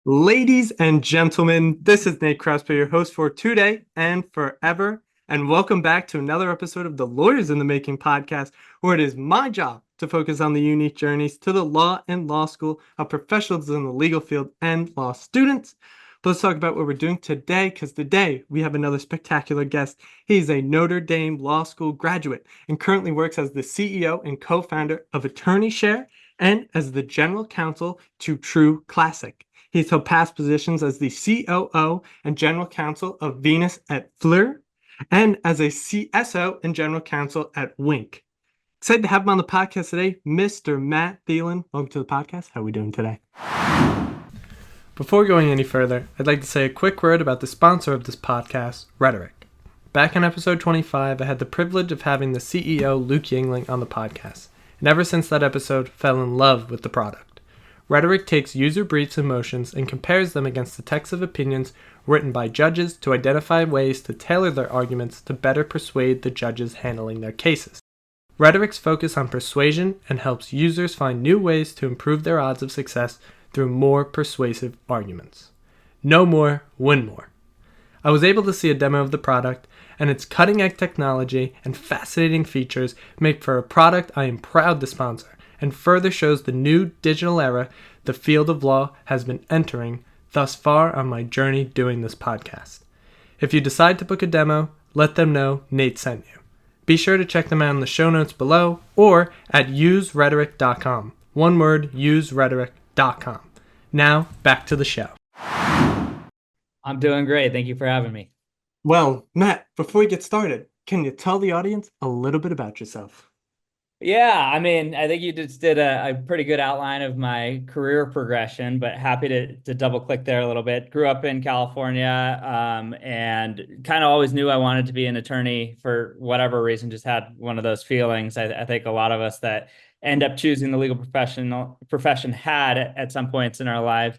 Ladies and gentlemen, this is Nate Crosby, your host for today and forever. And welcome back to another episode of the Lawyers in the Making podcast, where it is my job to focus on the unique journeys to the law and law school of professionals in the legal field and law students. But let's talk about what we're doing today, because today we have another spectacular guest. He's a Notre Dame Law School graduate and currently works as the CEO and co-founder of Attorney Share and as the general counsel to True Classic. He's held past positions as the COO and General Counsel of Venus at Fleur and as a CSO and General Counsel at Winc. Excited to have him on the podcast today, Mr. Matt Thelen. Welcome to the podcast. How are we doing today? Before going any further, I'd like to say a quick word about the sponsor of this podcast, Rhetoric. Back in episode 25, I had the privilege of having the CEO, Luke Yingling, on the podcast, and ever since that episode, fell in love with the product. Rhetoric takes user briefs and motions and compares them against the text of opinions written by judges to identify ways to tailor their arguments to better persuade the judges handling their cases. Rhetoric's focus on persuasion and helps users find new ways to improve their odds of success through more persuasive arguments. Know more, win more. I was able to see a demo of the product, and its cutting-edge technology and fascinating features make for a product I am proud to sponsor, and further shows the new digital era the field of law has been entering thus far on my journey doing this podcast. If you decide to book a demo, let them know Nate sent you. Be sure to check them out in the show notes below or at userhetoric.com. One word, userhetoric.com. Now, back to the show. I'm doing great. Thank you for having me. Well, Matt, before we get started, can you tell the audience a little bit about yourself? Yeah, I think you just did a pretty good outline of my career progression, but happy to double click there a little bit. Grew up in California, and kind of always knew I wanted to be an attorney for whatever reason, just had one of those feelings. I think a lot of us that end up choosing the legal profession had at some points in our lives.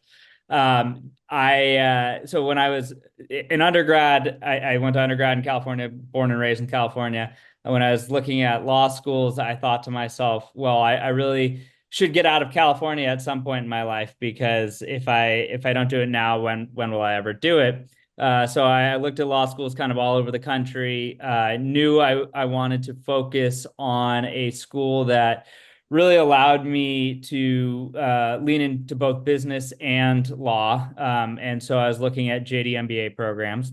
So when I was in undergrad, I went to undergrad in California, born and raised in California. When I was looking at law schools, I thought to myself, well, I really should get out of California at some point in my life, because if I don't do it now, when will I ever do it? So I looked at law schools kind of all over the country. Knew I wanted to focus on a school that really allowed me to lean into both business and law. And so I was looking at J.D. MBA programs.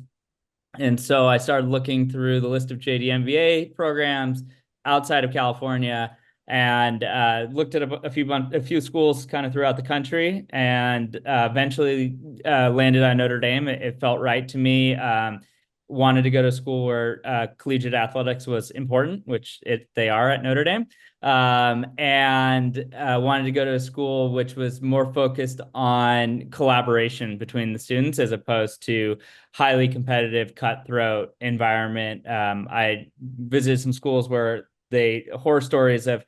And so I started looking through the list of J.D. MBA programs outside of California, and looked at a few schools kind of throughout the country, and eventually landed on Notre Dame. It felt right to me. Wanted to go to a school where collegiate athletics was important, which they are at Notre Dame. And wanted to go to a school which was more focused on collaboration between the students as opposed to highly competitive, cutthroat environment. I visited some schools where horror stories of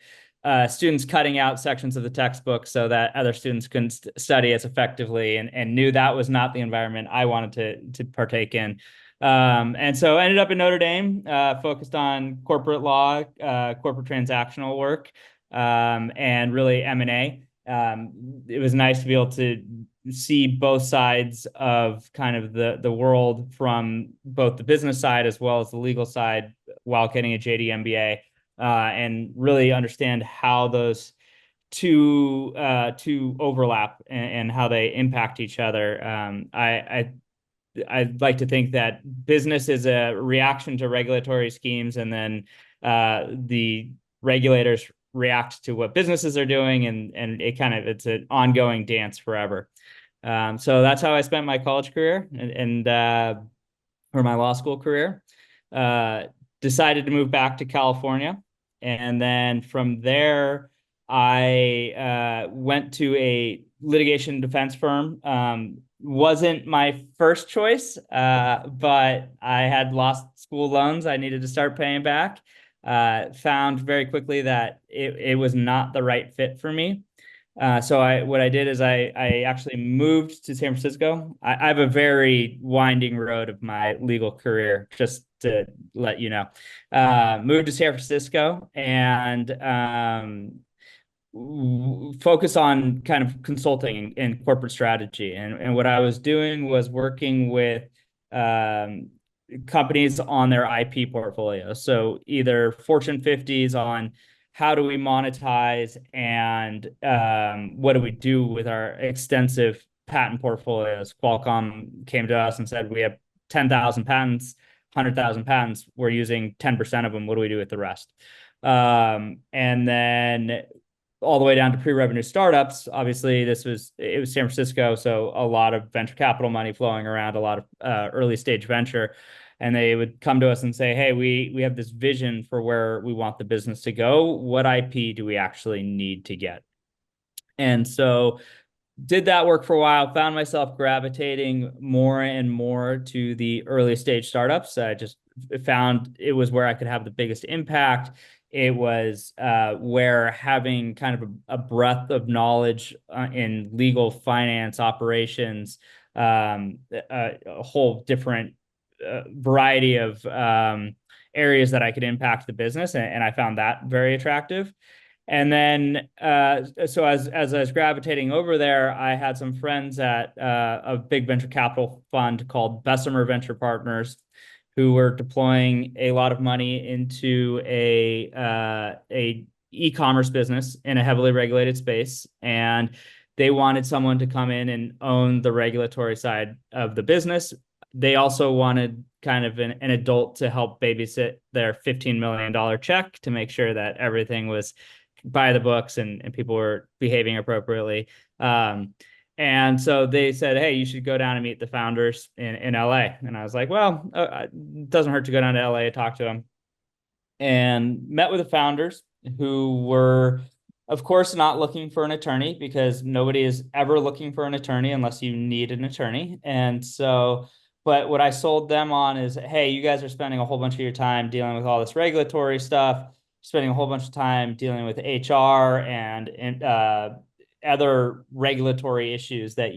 students cutting out sections of the textbook so that other students couldn't study as effectively, and knew that was not the environment I wanted to partake in. And so I ended up in Notre Dame, focused on corporate law, corporate transactional work, and really M&A. It was nice to be able to see both sides of kind of the world, from both the business side as well as the legal side, while getting a JD MBA, and really understand how those two overlap, and how they impact each other. I'd like to think that business is a reaction to regulatory schemes, and then the regulators react to what businesses are doing, and it's an ongoing dance forever. So that's how I spent my college career, or my law school career. Decided to move back to California, and then from there I went to a litigation defense firm. Wasn't my first choice, but I had lost school loans I needed to start paying back. Found very quickly that it was not the right fit for me. So what I did is I actually moved to San Francisco. I have a very winding road of my legal career, just to let you know. Moved to San Francisco, and focus on kind of consulting and corporate strategy. And what I was doing was working with companies on their IP portfolio. So either Fortune 50s on how do we monetize and what do we do with our extensive patent portfolios. Qualcomm came to us and said, we have 10,000 patents, 100,000 patents. We're using 10% of them. What do we do with the rest? And then all the way down to pre-revenue startups. Obviously, it was San Francisco, so a lot of venture capital money flowing around, a lot of early stage venture. And they would come to us and say, hey, we have this vision for where we want the business to go. What IP do we actually need to get? And so did that work for a while, found myself gravitating more and more to the early stage startups. I just found it was where I could have the biggest impact. It was where having kind of a breadth of knowledge in legal, finance, operations, a whole different variety of areas that I could impact the business. And I found that very attractive. And then, so as I was gravitating over there, I had some friends at a big venture capital fund called Bessemer Venture Partners, who were deploying a lot of money into a e-commerce business in a heavily regulated space, and they wanted someone to come in and own the regulatory side of the business. They also wanted kind of an adult to help babysit their $15 million check to make sure that everything was by the books and people were behaving appropriately. And so they said, hey, you should go down and meet the founders in LA. And I was like, well, it doesn't hurt to go down to LA and talk to them. And met with the founders, who were, of course, not looking for an attorney, because nobody is ever looking for an attorney unless you need an attorney. And so, but what I sold them on is, hey, you guys are spending a whole bunch of your time dealing with all this regulatory stuff, spending a whole bunch of time dealing with HR and other regulatory issues that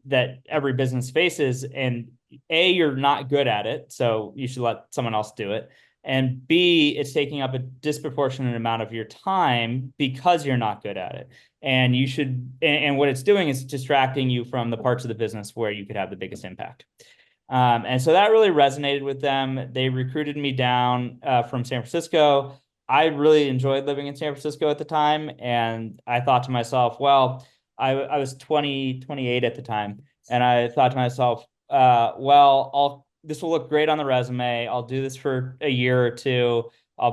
that every business faces. And A, you're not good at it, so you should let someone else do it. And B, it's taking up a disproportionate amount of your time because you're not good at it. And you should, and what it's doing is distracting you from the parts of the business where you could have the biggest impact. And so that really resonated with them. They recruited me down from San Francisco. I really enjoyed living in San Francisco at the time. And I thought to myself, well, I was 28 at the time. And I thought to myself, well, this will look great on the resume. I'll do this for a year or two. I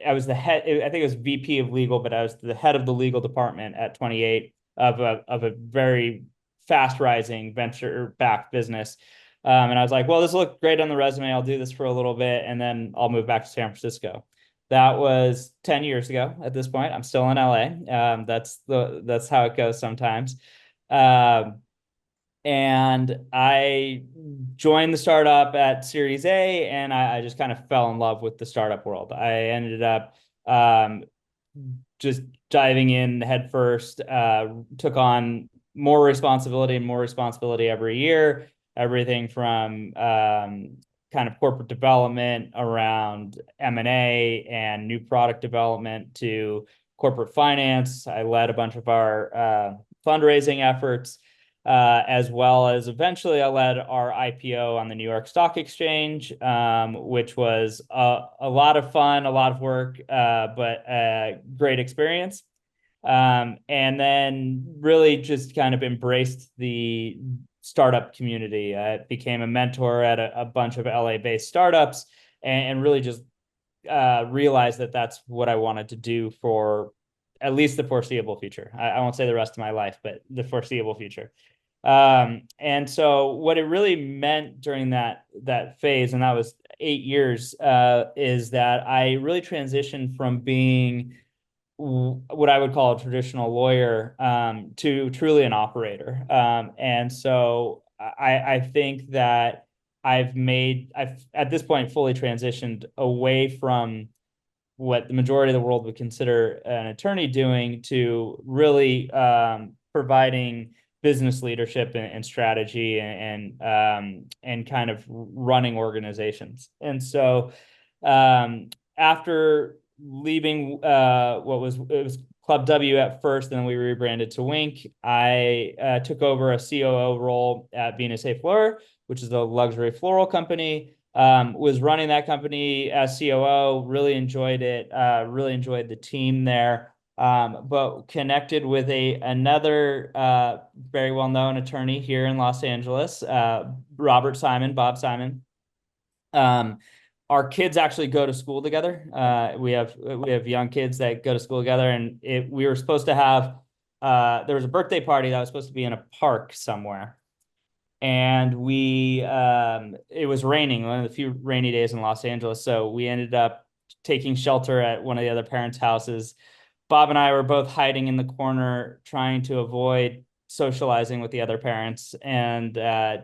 was the head, I think it was VP of legal, but I was the head of the legal department at 28 of a very fast rising venture backed business. And I was like, well, this will look great on the resume. I'll do this for a little bit and then I'll move back to San Francisco. That was 10 years ago at this point. I'm still in LA. That's how it goes sometimes. And I joined the startup at Series A, and I just kind of fell in love with the startup world. I ended up just diving in head first, took on more responsibility every year, everything from kind of corporate development around M&A and new product development to corporate finance. I led a bunch of our fundraising efforts. As well as eventually I led our IPO on the New York Stock Exchange, which was a lot of fun, a lot of work, but a great experience. And then really just kind of embraced the startup community. I became a mentor at a bunch of LA-based startups and really just realized that that's what I wanted to do for at least the foreseeable future. I won't say the rest of my life, but the foreseeable future. And so what it really meant during that phase, and that was 8 years, is that I really transitioned from being what I would call a traditional lawyer to truly an operator. And so I think that I've at this point fully transitioned away from what the majority of the world would consider an attorney doing to really providing business leadership and strategy and kind of running organizations. And so after leaving what was Club W at first, and then we rebranded to Winc. I took over a COO role at Venus A Fleur, which is a luxury floral company. Was running that company as COO, really enjoyed it, really enjoyed the team there. But connected with another very well-known attorney here in Los Angeles, Bob Simon. Our kids actually go to school together. We have young kids that go to school together, and we were supposed to have there was a birthday party that was supposed to be in a park somewhere, and it was raining, one of the few rainy days in Los Angeles, so we ended up taking shelter at one of the other parents' houses. Bob and I were both hiding in the corner, trying to avoid socializing with the other parents and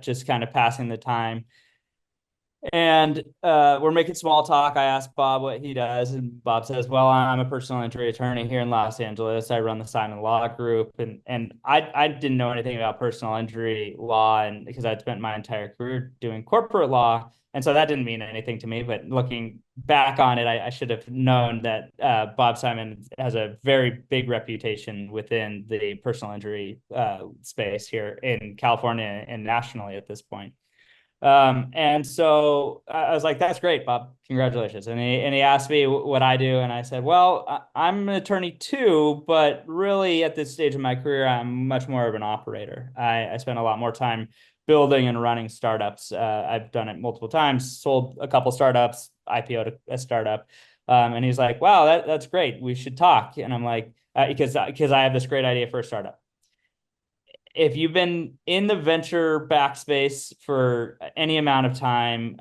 just kind of passing the time. And we're making small talk. I asked Bob what he does, and Bob says, well, I'm a personal injury attorney here in Los Angeles. I run the Simon Law Group. And I didn't know anything about personal injury law, and because I'd spent my entire career doing corporate law. And so that didn't mean anything to me. But looking back on it, I should have known that Bob Simon has a very big reputation within the personal injury space here in California and nationally at this point. And so I was like, that's great, Bob. Congratulations. And he asked me what I do. And I said, well, I'm an attorney too, but really at this stage of my career, I'm much more of an operator. I spend a lot more time building and running startups. I've done it multiple times, sold a couple startups, IPO'd a startup. And he's like, wow, that's great. We should talk. And I'm like, because I have this great idea for a startup. If you've been in the venture back space for any amount of time,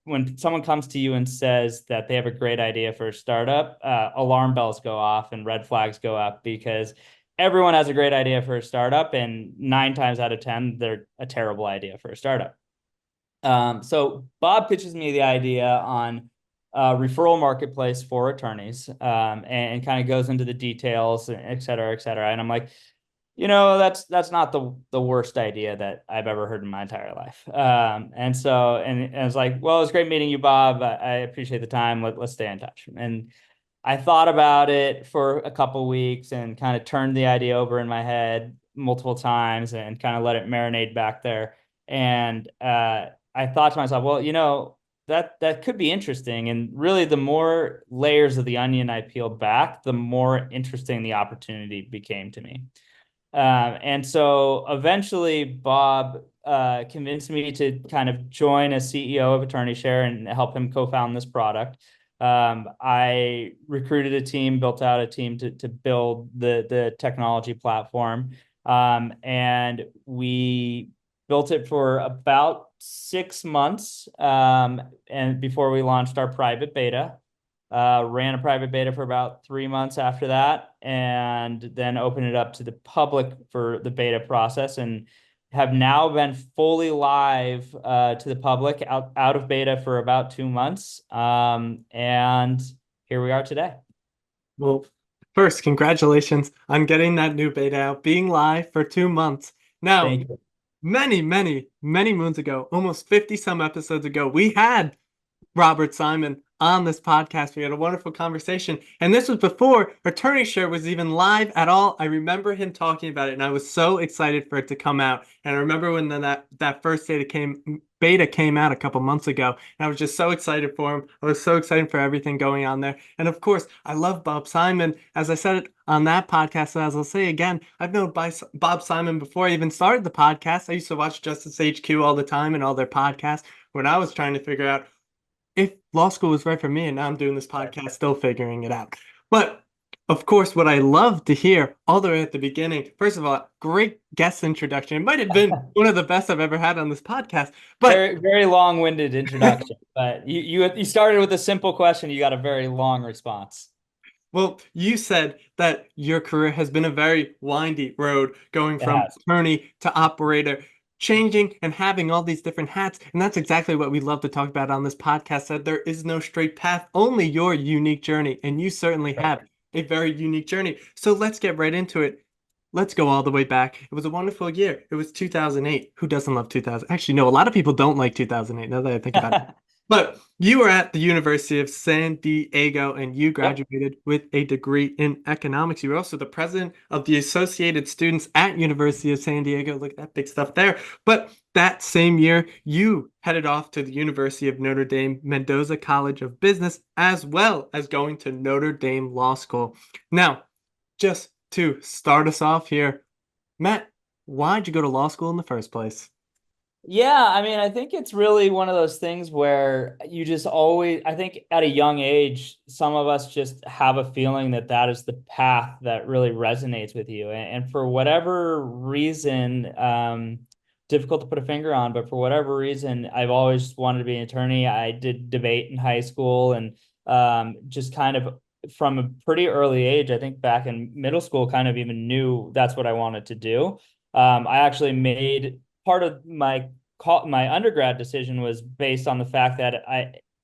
when someone comes to you and says that they have a great idea for a startup, alarm bells go off and red flags go up, because everyone has a great idea for a startup, and 9 times out of 10, they're a terrible idea for a startup. So Bob pitches me the idea on a referral marketplace for attorneys, and kind of goes into the details, et cetera, et cetera. And I'm like, that's not the worst idea that I've ever heard in my entire life. And I was like, well, it was great meeting you, Bob. I appreciate the time. Let's stay in touch. And I thought about it for a couple of weeks and kind of turned the idea over in my head multiple times and kind of let it marinate back there. And I thought to myself, well, that could be interesting. And really, the more layers of the onion I peeled back, the more interesting the opportunity became to me. And so eventually Bob convinced me to kind of join as CEO of Attorney Share and help him co-found this product. I recruited a team, built out a team to build the technology platform. And we built it for about 6 months, and before we launched our private beta. Ran a private beta for about 3 months after that, and then opened it up to the public for the beta process, and have now been fully live to the public out of beta for about 2 months. And here we are today. Well, first, congratulations on getting that new beta out, being live for 2 months. Now, Thank you. many, many, many moons ago, almost 50 some episodes ago, we had Robert Simon on this podcast. We had a wonderful conversation, and this was before Attorney Share was even live at all. I remember him talking about it, and I was so excited for it to come out. And I remember when that first beta came out a couple months ago, and I was just so excited for him. I was so excited for everything going on there. And of course, I love Bob Simon. As I said it on that podcast, so as I'll say again, I've known Bob Simon before I even started the podcast. I used to watch Justice HQ all the time and all their podcasts when I was trying to figure out if law school was right for me, and now I'm doing this podcast, still figuring it out. But of course, what I love to hear all the way at the beginning, first of all, great guest introduction. It might have been one of the best I've ever had on this podcast. But very, very long-winded introduction. But you started with a simple question. You got a very long response. Well, you said that your career has been a very windy road, going from attorney to operator, changing and having all these different hats. And that's exactly what we love to talk about on this podcast, that there is no straight path, only your unique journey. And you certainly have a very unique journey. So let's get right into it. Let's go all the way back. It was a wonderful year. It was 2008. Who doesn't love 2000? Actually, no, a lot of people don't like 2008, now that I think about it. But you were at the University of San Diego and you Yep. graduated with a degree in economics. You were also the president of the Associated Students at University of San Diego. Look at that big stuff there. But that same year, you headed off to the University of Notre Dame Mendoza College of Business, as well as going to Notre Dame Law School. Now, just to start us off here, Matt, why'd you go to law school in the first place? Yeah, I mean, I think it's really one of those things where you just always, I think at a young age, some of us just have a feeling that that is the path that really resonates with you. And for whatever reason, difficult to put a finger on, but for whatever reason, I've always wanted to be an attorney. I did debate in high school and just kind of from a pretty early age, I think back in middle school, kind of even knew that's what I wanted to do. I actually made part of my undergrad decision was based on the fact that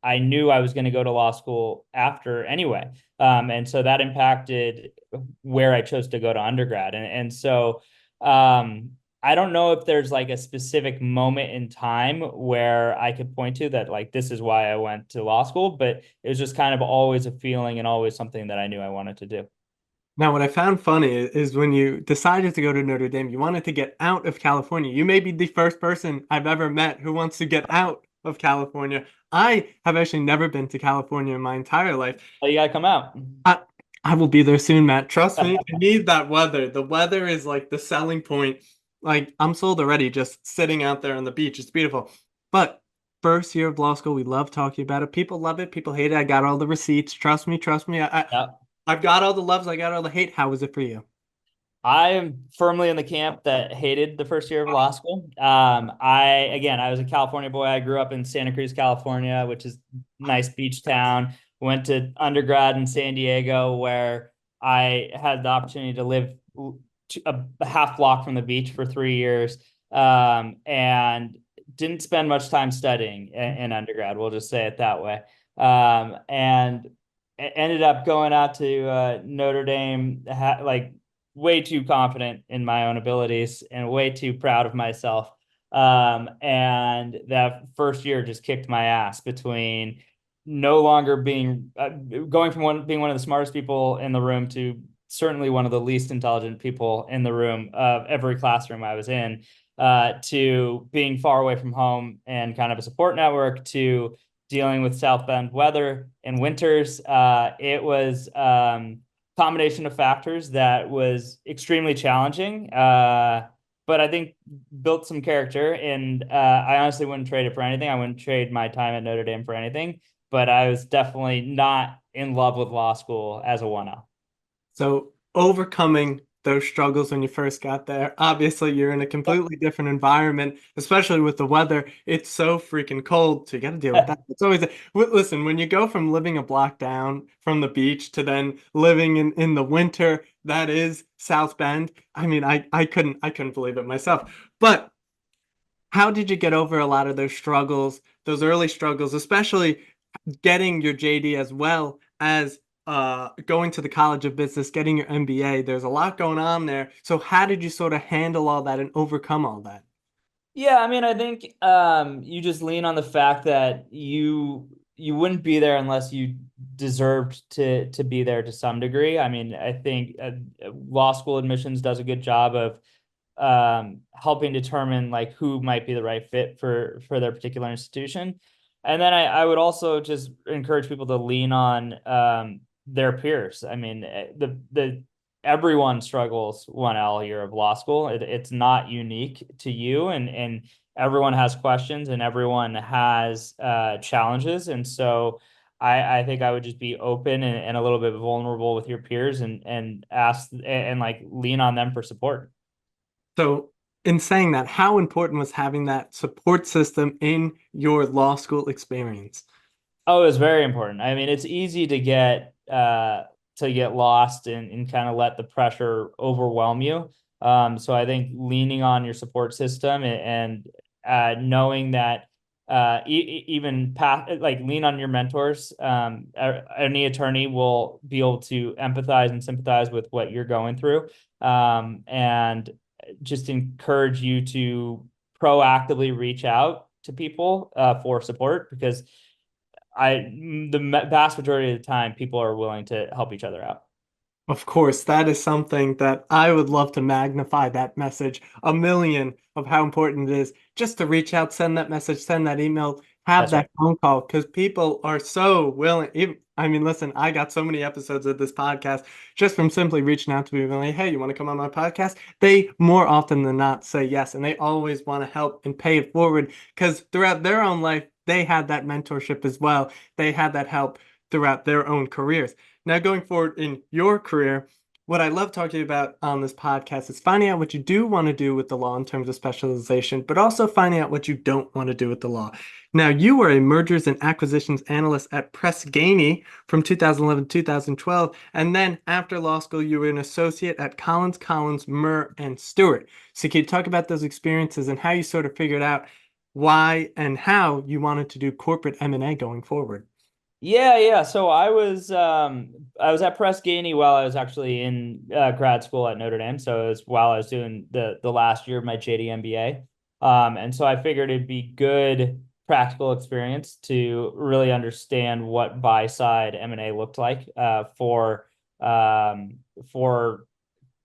I knew I was going to go to law school after anyway. And so that impacted where I chose to go to undergrad. And so I don't know if there's like a specific moment in time where I could point to that, like, this is why I went to law school, but it was just kind of always a feeling and always something that I knew I wanted to do. Now, what I found funny is when you decided to go to Notre Dame, you wanted to get out of California. You may be the first person I've ever met who wants to get out of California. I have actually never been to California in my entire life. Oh, you got to come out. I, I will be there soon, Matt. Trust me. I need that weather. The weather is like the selling point. Like, I'm sold already just sitting out there on the beach. It's beautiful. But first year of law school, we love talking about it. People love it. People hate it. I got all the receipts. Trust me. Trust me. Yeah. I've got all the loves, I got all the hate. How was it for you? I am firmly in the camp that hated the first year of law school. I was a California boy. I grew up in Santa Cruz, California, which is a nice beach town. Went to undergrad in San Diego, where I had the opportunity to live a half block from the beach for 3 years, and didn't spend much time studying in undergrad. We'll just say it that way. And ended up going out to Notre Dame, like way too confident in my own abilities and way too proud of myself. And that first year just kicked my ass between no longer being going from being one of the smartest people in the room to certainly one of the least intelligent people in the room of every classroom I was in, to being far away from home and kind of a support network, to dealing with South Bend weather and winters. It was combination of factors that was extremely challenging, but I think built some character. And I honestly wouldn't trade it for anything. I wouldn't trade my time at Notre Dame for anything. But I was definitely not in love with law school as a 1L. So, overcoming those struggles when you first got there, obviously you're in a completely different environment, especially with the weather. It's so freaking cold, so you got to deal with that. It's always, listen, when you go from living a block down from the beach to then living in the winter, that is South Bend. I mean, I couldn't believe it myself. But how did you get over a lot of those struggles, those early struggles, especially getting your JD as well as going to the College of Business, getting your MBA? There's a lot going on there. So how did you sort of handle all that and overcome all that? Yeah, I mean, I think you just lean on the fact that you wouldn't be there unless you deserved to be there to some degree. I mean, I think law school admissions does a good job of helping determine like who might be the right fit for their particular institution. And then I would also just encourage people to lean on their peers. I mean, the everyone struggles 1L year of law school. It's not unique to you, and everyone has questions and everyone has challenges. And so I think I would just be open and a little bit vulnerable with your peers and ask and like lean on them for support. So in saying that, how important was having that support system in your law school experience? Oh, it's very important. I mean, it's easy to get lost and kind of let the pressure overwhelm you. So I think leaning on your support system and knowing that even path like lean on your mentors. Any attorney will be able to empathize and sympathize with what you're going through, and just encourage you to proactively reach out to people for support, because vast majority of the time, people are willing to help each other out. Of course, that is something that I would love to magnify that message a million of how important it is just to reach out, send that message, send that email, have That's right. that phone call because people are so willing. I mean, listen, I got so many episodes of this podcast just from simply reaching out to people like, hey, you want to come on my podcast? They more often than not say yes, and they always want to help and pay it forward because throughout their own life, they had that mentorship as well. They had that help throughout their own careers. Now, going forward in your career, what I love talking about on this podcast is finding out what you do want to do with the law in terms of specialization, but also finding out what you don't want to do with the law. Now, you were a mergers and acquisitions analyst at Press Ganey from 2011 to 2012, and then after law school, you were an associate at Collins, Murr, and Stewart. So can you talk about those experiences and how you sort of figured out why and how you wanted to do corporate M&A going forward? Yeah. So I was at Press Ganey while I was actually in grad school at Notre Dame. So it was while I was doing the last year of my JD MBA. And so I figured it'd be good practical experience to really understand what buy side M&A looked like for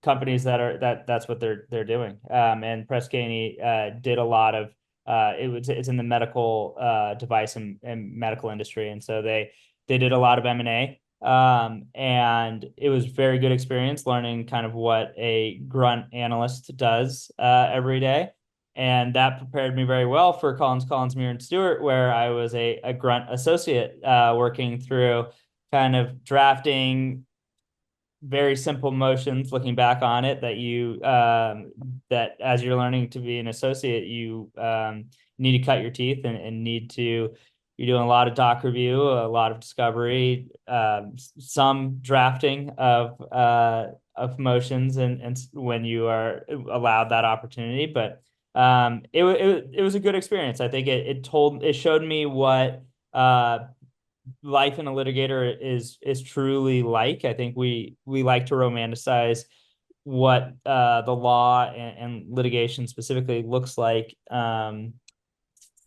companies that's what they're doing. And Press Ganey did a lot of it's in the medical device and medical industry, and so they did a lot of M&A. And it was very good experience learning kind of what a grunt analyst does every day. And that prepared me very well for Collins, Muir and Stewart, where I was a grunt associate working through kind of drafting very simple motions looking back on it that as you're learning to be an associate, you need to cut your teeth and need to you're doing a lot of doc review, a lot of discovery, some drafting of motions and when you are allowed that opportunity. But it was a good experience. I think it showed me what life in a litigator is truly like. I think we like to romanticize what the law and litigation specifically looks like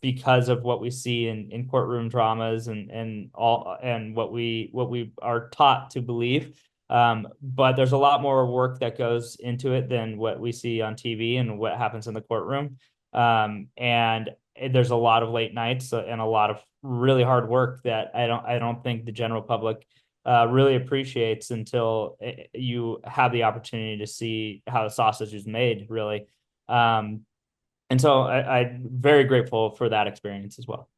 because of what we see in courtroom dramas and all and what we are taught to believe. But there's a lot more work that goes into it than what we see on TV and what happens in the courtroom. And there's a lot of late nights and a lot of really hard work that I don't think the general public really appreciates until you have the opportunity to see how the sausage is made, really. And so I'm very grateful for that experience as well.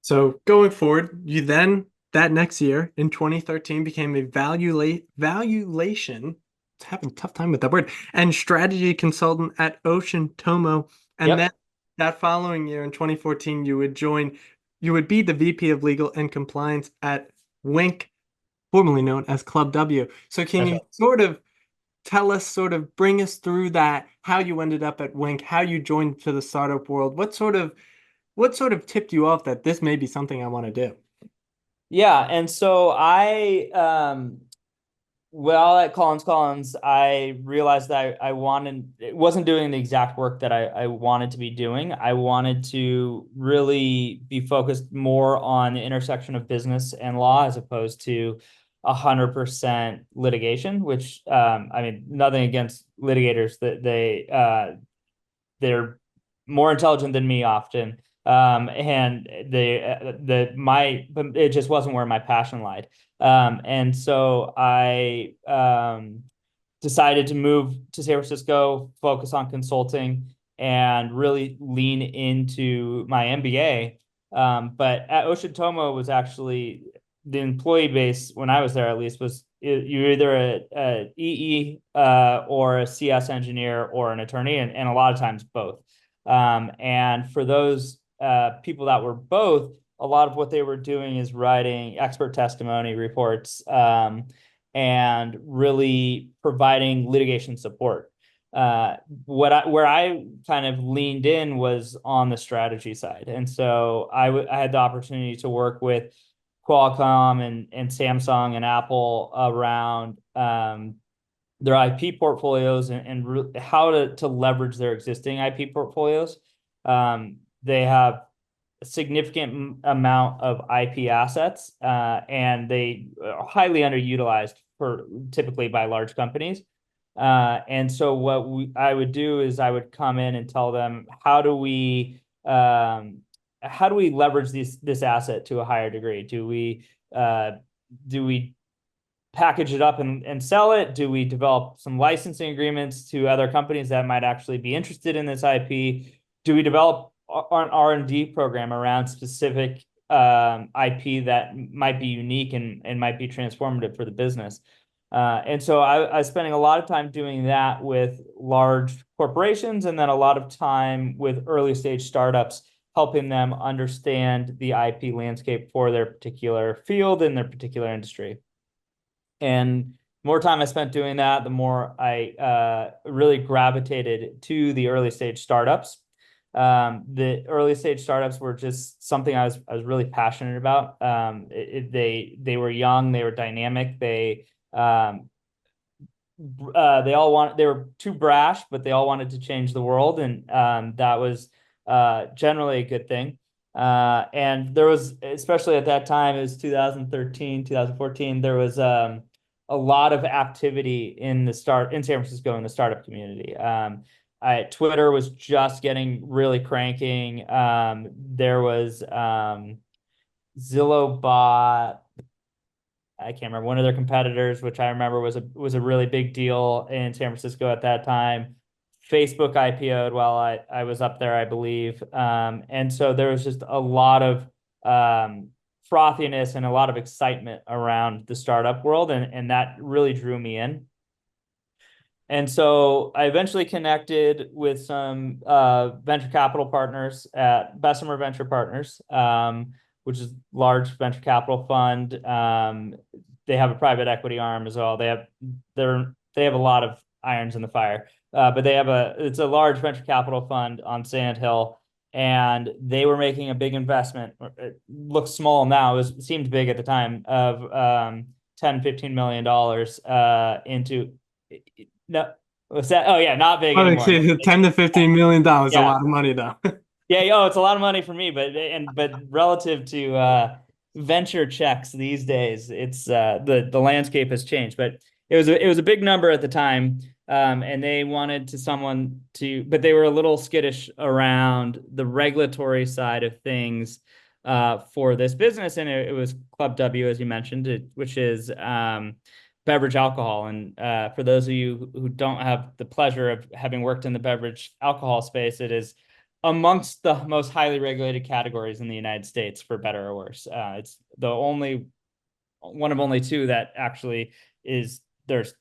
So going forward, you then that next year in 2013 became a valuation. It's having a tough time with that word and strategy consultant at Ocean Tomo, and Yep, then that following year in 2014 you would be the VP of Legal and Compliance at Winc, formerly known as Club W. So can that's you right. sort of tell us, sort of bring us through that, how you ended up at Winc, how you joined to the startup world, what sort of tipped you off that this may be something I want to do? Yeah, and so well, at Collins, I realized that I wanted, it wasn't doing the exact work that I wanted to be doing. I wanted to really be focused more on the intersection of business and law as opposed to 100% litigation, which, I mean, nothing against litigators that they're more intelligent than me often. And but it just wasn't where my passion lied. And so I decided to move to San Francisco, focus on consulting, and really lean into my MBA. But at Ocean Tomo was actually the employee base when I was there, at least, was you're either a EE or a CS engineer or an attorney, and a lot of times both. And for those people that were both, a lot of what they were doing is writing expert testimony reports and really providing litigation support. Where I kind of leaned in was on the strategy side, and so I had the opportunity to work with Qualcomm and Samsung and Apple around their IP portfolios and how to leverage their existing IP portfolios. They have a significant amount of IP assets, and they are highly underutilized for typically by large companies. And so what I would do is I would come in and tell them, how do we leverage this asset to a higher degree? Do we package it up and sell it? Do we develop some licensing agreements to other companies that might actually be interested in this IP? Do we develop an R&D program around specific IP that might be unique and might be transformative for the business? And so I was spending a lot of time doing that with large corporations, and then a lot of time with early stage startups, helping them understand the IP landscape for their particular field and their particular industry. And the more time I spent doing that, the more I really gravitated to the early stage startups. The early stage startups were just something I was really passionate about. They were young, they were dynamic, they were too brash, but they all wanted to change the world, and that was generally a good thing. And there was, especially at that time, it was 2013, 2014, there was a lot of activity in San Francisco in the startup community. Twitter was just getting really cranking. There was Zillow bought, I can't remember, one of their competitors, which I remember was a really big deal in San Francisco at that time. Facebook IPO'd while I was up there, I believe. And so there was just a lot of frothiness and a lot of excitement around the startup world, and that really drew me in. And so I eventually connected with some venture capital partners at Bessemer Venture Partners, which is a large venture capital fund. They have a private equity arm as well. They have a lot of irons in the fire, but it's a large venture capital fund on Sand Hill, and they were making a big investment. It looks small now. It seemed big at the time, of $10-15 million into. No, what's that? Oh yeah, not big anymore. $10-15 million is a lot of money, though. Yeah, it's a lot of money for me, but relative to venture checks these days, it's the landscape has changed. But it was a big number at the time, and they wanted but they were a little skittish around the regulatory side of things for this business, and it was Club W, as you mentioned, which is beverage alcohol. And for those of you who don't have the pleasure of having worked in the beverage alcohol space, it is amongst the most highly regulated categories in the United States, for better or worse. It's one of only two that actually there's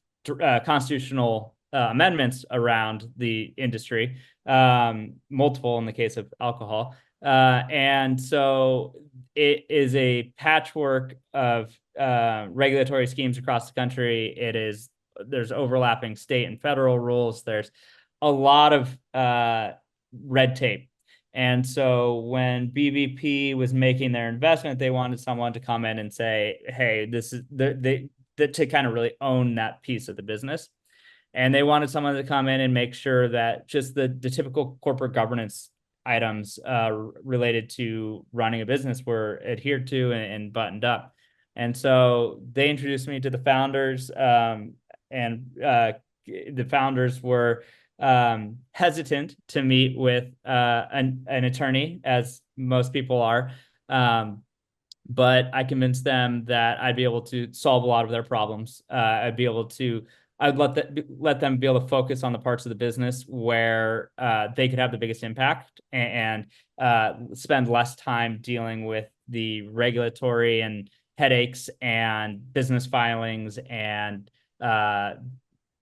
constitutional amendments around the industry, multiple in the case of alcohol. And so it is a patchwork of regulatory schemes across the country. There's overlapping state and federal rules. There's a lot of red tape. And so when BVP was making their investment, they wanted someone to come in and say, hey, this is to kind of really own that piece of the business. And they wanted someone to come in and make sure that just the typical corporate governance items related to running a business were adhered to and buttoned up. And so they introduced me to the founders, and the founders were hesitant to meet with an attorney, as most people are. But I convinced them that I'd be able to solve a lot of their problems. I'd let them be able to focus on the parts of the business where they could have the biggest impact, and spend less time dealing with the regulatory and headaches and business filings and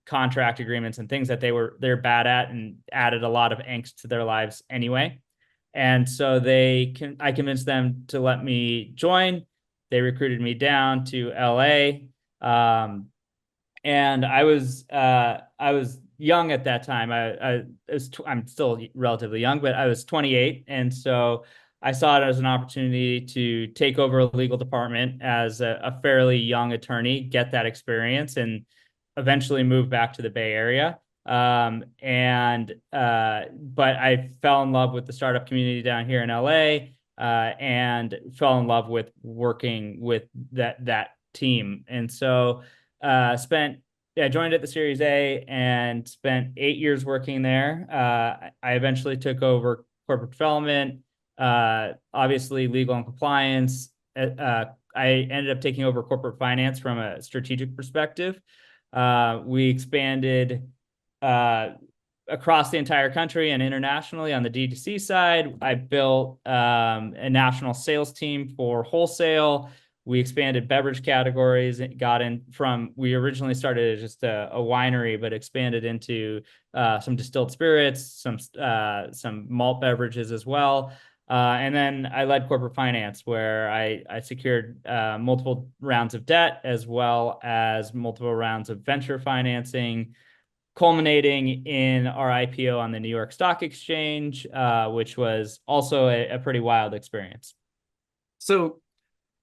contract agreements and things that they're bad at, and added a lot of angst to their lives anyway. And so I convinced them to let me join. They recruited me down to LA. And I was young at that time. I'm still relatively young, but I was 28. And so I saw it as an opportunity to take over a legal department as a fairly young attorney, get that experience, and eventually move back to the Bay Area. But I fell in love with the startup community down here in LA. and fell in love with working with that team. And so I joined at the Series A and spent 8 years working there. I eventually took over corporate development, obviously legal and compliance. I ended up taking over corporate finance from a strategic perspective. We expanded across the entire country and internationally on the D2C side. I built a national sales team for wholesale. We expanded beverage categories. We originally started as just a winery, but expanded into some distilled spirits, some malt beverages as well. And then I led corporate finance, where I secured multiple rounds of debt, as well as multiple rounds of venture financing, culminating in our IPO on the New York Stock Exchange, which was also a pretty wild experience. So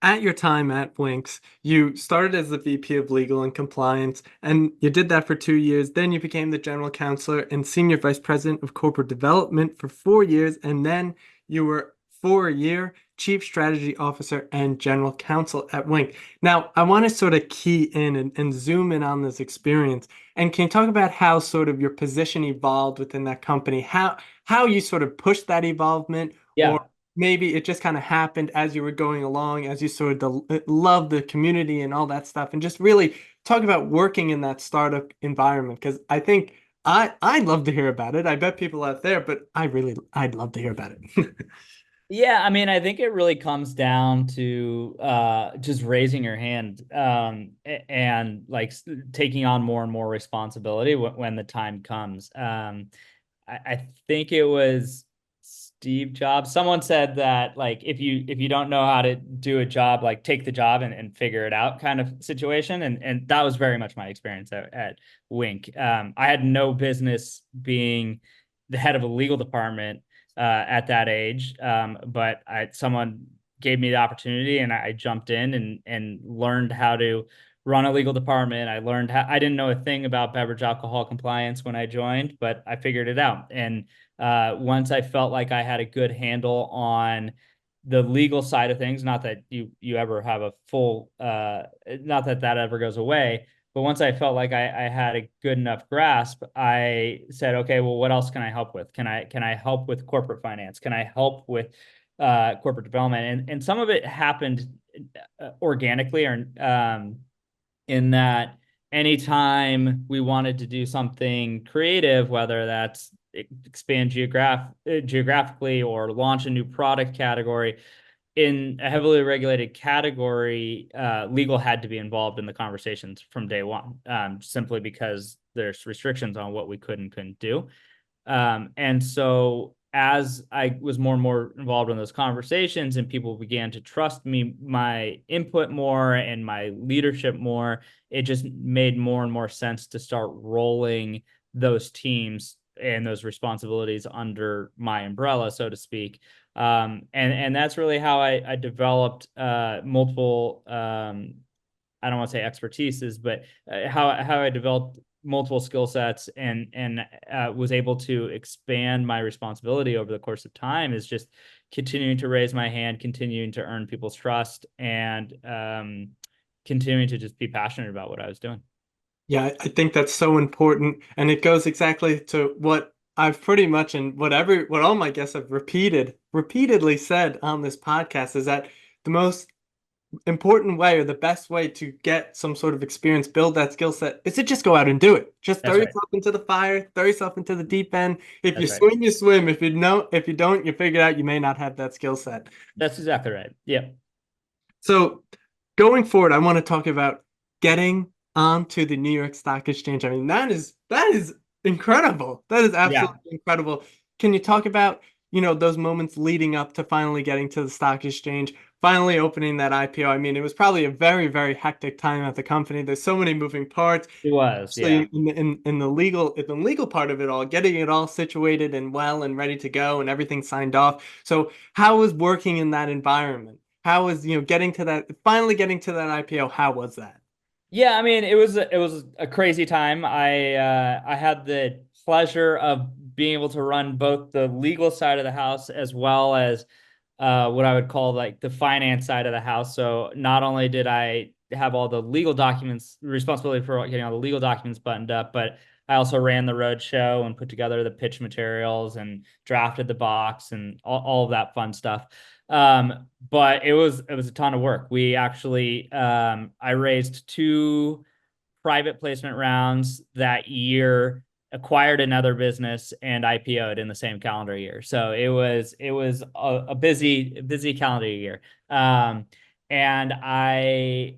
at your time at Winc, you started as the VP of Legal and Compliance, and you did that for 2 years. Then you became the General Counselor and Senior Vice President of Corporate Development for 4 years, and then you were, for a year, Chief Strategy Officer and General Counsel at Winc. Now, I want to sort of key in and zoom in on this experience. And can you talk about how sort of your position evolved within that company, how you sort of pushed that evolvement, Yeah. or maybe it just kind of happened as you were going along, as you sort of loved the community and all that stuff, and just really talk about working in that startup environment, because I think I'd love to hear about it. I bet people out there, but I'd love to hear about it. Yeah, I mean, I think it really comes down to just raising your hand, and like taking on more and more responsibility when the time comes. I think it was Steve Jobs. Someone said that, like, if you don't know how to do a job, like, take the job and figure it out, kind of situation. And that was very much my experience at Winc. I had no business being the head of a legal department at that age. But someone gave me the opportunity, and I jumped in and learned how to run a legal department. I didn't know a thing about beverage alcohol compliance when I joined, but I figured it out. And once I felt like I had a good handle on the legal side of things, not that you ever have a full, not that ever goes away, but once I felt like I had a good enough grasp, I said, okay, well, what else can I help with? Can I help with corporate finance? Can I help with corporate development? And some of it happened organically, or in that anytime we wanted to do something creative, whether that's expand geographically or launch a new product category, in a heavily regulated category, legal had to be involved in the conversations from day one, simply because there's restrictions on what we could and couldn't do. And so as I was more and more involved in those conversations, and people began to trust me, my input more and my leadership more, it just made more and more sense to start rolling those teams and those responsibilities under my umbrella, so to speak. And that's really how I developed multiple, I don't want to say expertises, but how I developed multiple skill sets and was able to expand my responsibility over the course of time, is just continuing to raise my hand, continuing to earn people's trust, and continuing to just be passionate about what I was doing. Yeah, I think that's so important, and it goes exactly to what I've pretty much, and what all my guests have repeatedly said on this podcast, is that the most important way, or the best way to get some sort of experience, build that skill set, is to just go out and do it. Just throw yourself into the fire, throw yourself into the deep end. If you swim, you swim. If you don't, you figure out you may not have that skill set. That's exactly right. Yeah. So going forward, I want to talk about getting onto the New York Stock Exchange. I mean, that is incredible. That is absolutely incredible. Can you talk about, those moments leading up to finally getting to the stock exchange, finally opening that IPO? I mean, it was probably a very, very hectic time at the company. There's so many moving parts. It was, so yeah. In the legal part of it all, getting it all situated and well and ready to go and everything signed off. So how was working in that environment? How was, finally getting to that IPO? How was that? Yeah, I mean, it was a crazy time. I had the pleasure of being able to run both the legal side of the house, as well as what I would call like the finance side of the house. So not only did I have all the legal documents, responsibility for getting all the legal documents buttoned up, but I also ran the road show and put together the pitch materials and drafted the box and all of that fun stuff. But it was a ton of work. We actually I raised two private placement rounds that year, acquired another business, and IPO'd in the same calendar year. So it was a busy calendar year. And it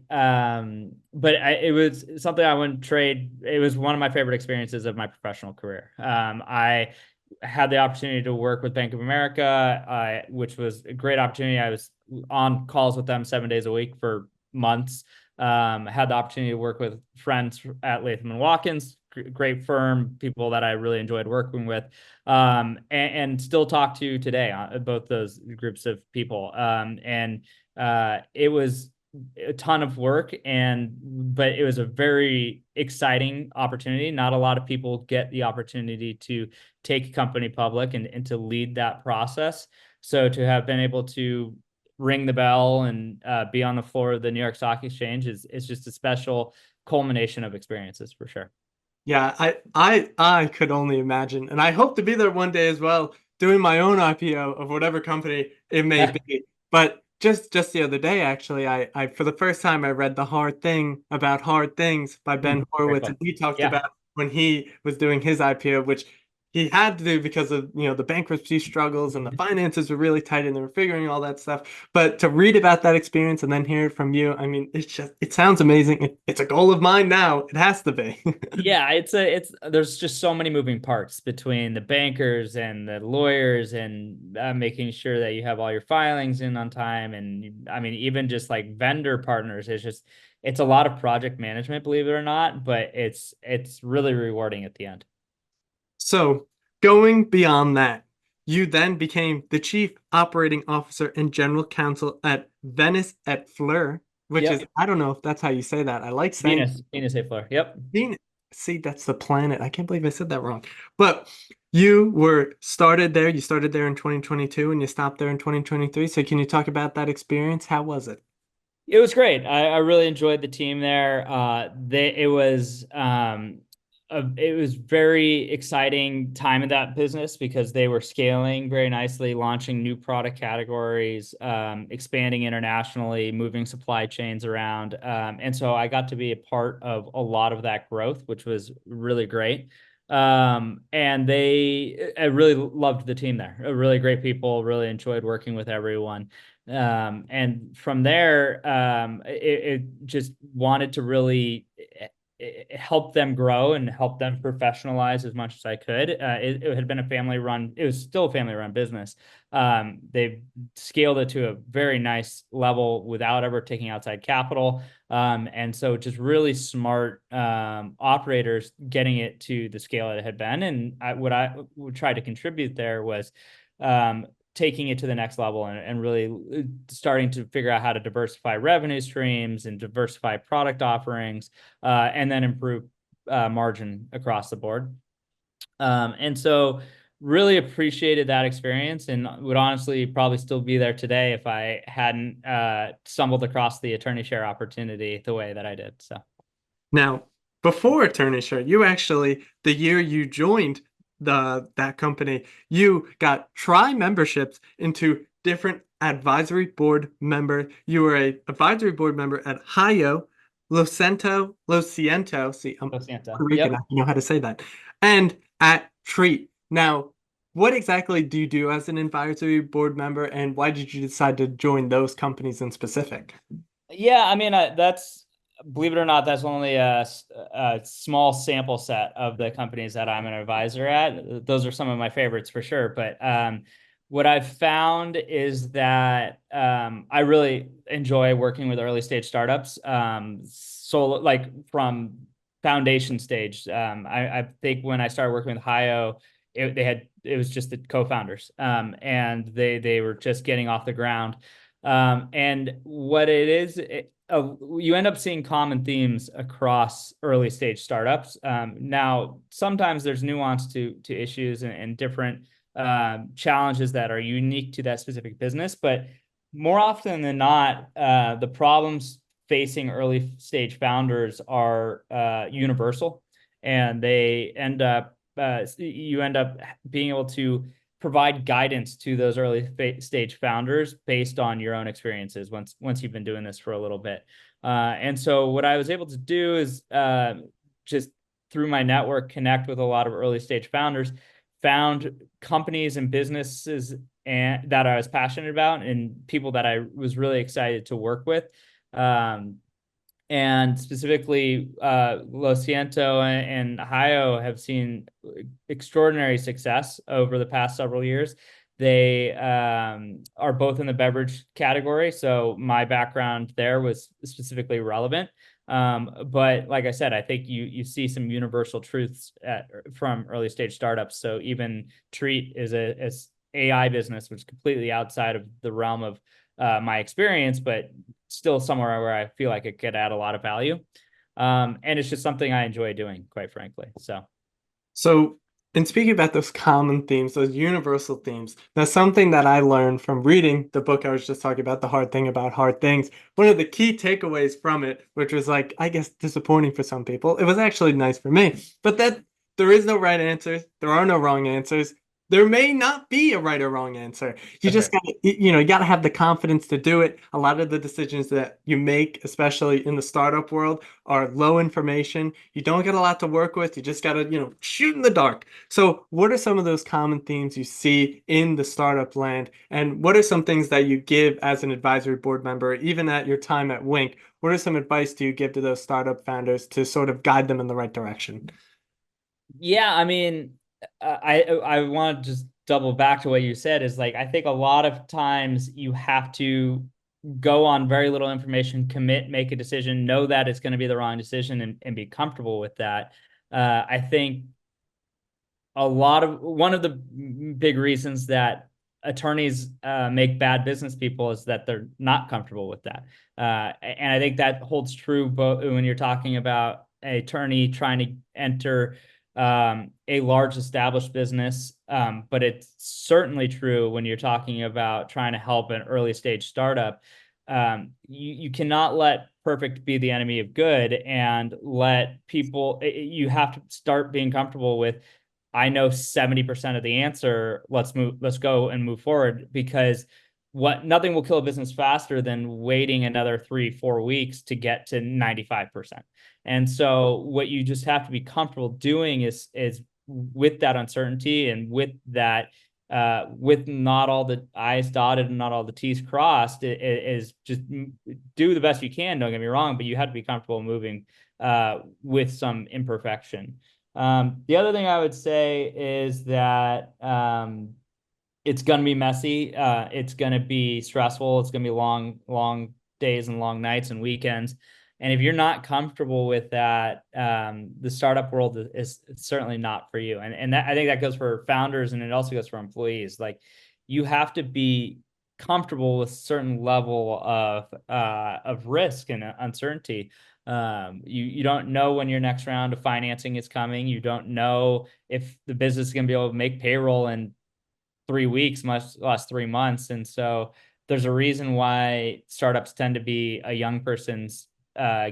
was something I wouldn't trade. It was one of my favorite experiences of my professional career. I had the opportunity to work with Bank of America, which was a great opportunity. I was on calls with them 7 days a week for months. Had the opportunity to work with friends at Latham and Watkins, great firm, people that I really enjoyed working with, and still talk to today on both those groups of people. It was a ton of work, but it was a very exciting opportunity. Not a lot of people get the opportunity to take a company public and to lead that process. So to have been able to ring the bell and be on the floor of the New York Stock Exchange is just a special culmination of experiences for sure. Yeah, I could only imagine, and I hope to be there one day as well, doing my own IPO of whatever company it may be. But just the other day, actually, I for the first time I read The Hard Thing About Hard Things by Ben Horowitz, and he talked Yeah. about when he was doing his IPO, which he had to do because of the bankruptcy struggles and the finances were really tight and they were figuring all that stuff. But to read about that experience and then hear it from you, I mean, it sounds amazing. It's a goal of mine now. It has to be. Yeah, there's just so many moving parts between the bankers and the lawyers and making sure that you have all your filings in on time. And I mean, even just like vendor partners, it's a lot of project management, believe it or not, but it's really rewarding at the end. So, going beyond that, you then became the chief operating officer and general counsel at Venice et Fleur, which is, Yep. I don't know if that's how you say that. I like saying Venus A Fleur. Yep. Venus. See, that's the planet. I can't believe I said that wrong. But you started there. You started there in 2022 and you stopped there in 2023. So, can you talk about that experience? How was it? It was great. I really enjoyed the team there. It was very exciting time in that business because they were scaling very nicely, launching new product categories, expanding internationally, moving supply chains around. And so I got to be a part of a lot of that growth, which was really great. And I really loved the team there. Really great people, really enjoyed working with everyone. And from there, it just wanted to really help them grow and help them professionalize as much as I could. It had been it was still a family run business. They've scaled it to a very nice level without ever taking outside capital. And so just really smart operators getting it to the scale it had been. And what I would try to contribute there was taking it to the next level and really starting to figure out how to diversify revenue streams and diversify product offerings, and then improve margin across the board. And so really appreciated that experience and would honestly probably still be there today if I hadn't stumbled across the attorney share opportunity the way that I did. So Now, before Attorney Share, you actually, the year you joined that company, you got memberships into different advisory board member. You were a advisory board member at Hayo, Lo Ciento. See, I'm Puerto Rican. Yep. I know how to say that. And at Treat. Now, what exactly do you do as an advisory board member, and why did you decide to join those companies in specific? Yeah, I mean, believe it or not, that's only a small sample set of the companies that I'm an advisor at. Those are some of my favorites for sure. But what I've found is that I really enjoy working with early stage startups. So like from foundation stage, I think when I started working with Hio, it was just the co-founders, and they were just getting off the ground. And what it is, you end up seeing common themes across early stage startups. Now, sometimes there's nuance to issues and different challenges that are unique to that specific business. But more often than not, the problems facing early stage founders are universal, and they end up you end up being able to provide guidance to those early stage founders based on your own experiences once you've been doing this for a little bit. And so what I was able to do is just through my network connect with a lot of early stage founders, found companies and businesses that I was passionate about and people that I was really excited to work with. And specifically, Lo Siento and Ohio have seen extraordinary success over the past several years. They are both in the beverage category, so my background there was specifically relevant. But like I said, I think you see some universal truths from early stage startups. So even Treat is a AI business, which is completely outside of the realm of my experience, but still somewhere where I feel like it could add a lot of value. And it's just something I enjoy doing, quite frankly. So, in speaking about those common themes, those universal themes, that's something that I learned from reading the book I was just talking about, The Hard Thing About Hard Things. One of the key takeaways from it, which was like, I guess, disappointing for some people, it was actually nice for me, but that there is no right answers, there are no wrong answers. There may not be a right or wrong answer. You just got to, you got to have the confidence to do it. A lot of the decisions that you make, especially in the startup world, are low information. You don't get a lot to work with. You just got to, shoot in the dark. So what are some of those common themes you see in the startup land? And what are some things that you give as an advisory board member, even at your time at Winc? What are some advice do you give to those startup founders to sort of guide them in the right direction? Yeah, I mean, I want to just double back to what you said is like, I think a lot of times you have to go on very little information, commit, make a decision, know that it's going to be the wrong decision and be comfortable with that. I think one of the big reasons that attorneys make bad business people is that they're not comfortable with that. And I think that holds true both when you're talking about an attorney trying to enter a large established business, but it's certainly true when you're talking about trying to help an early stage startup. You cannot let perfect be the enemy of good, and let people, you have to start being comfortable with, I know 70% of the answer, let's go and move forward, because nothing will kill a business faster than waiting another 3-4 weeks to get to 95%. And so what you just have to be comfortable doing is with that uncertainty and with that, with not all the I's dotted and not all the T's crossed, is just do the best you can. Don't get me wrong, but you have to be comfortable moving with some imperfection. The other thing I would say is that it's going to be messy. It's going to be stressful. It's going to be long days and long nights and weekends. And if you're not comfortable with that, the startup world is certainly not for you. And I think that goes for founders, and it also goes for employees. Like, you have to be comfortable with a certain level of risk and uncertainty. You don't know when your next round of financing is coming. You don't know if the business is going to be able to make payroll in 3 weeks, much less 3 months. And so there's a reason why startups tend to be a young person's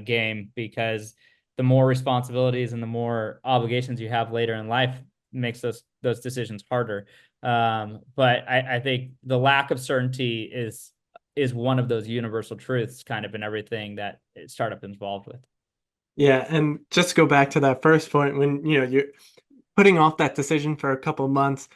game, because the more responsibilities and the more obligations you have later in life makes those decisions harder. But I think the lack of certainty is one of those universal truths kind of in everything that startup is involved with. Yeah, and just to go back to that first point, when you're putting off that decision for a couple months,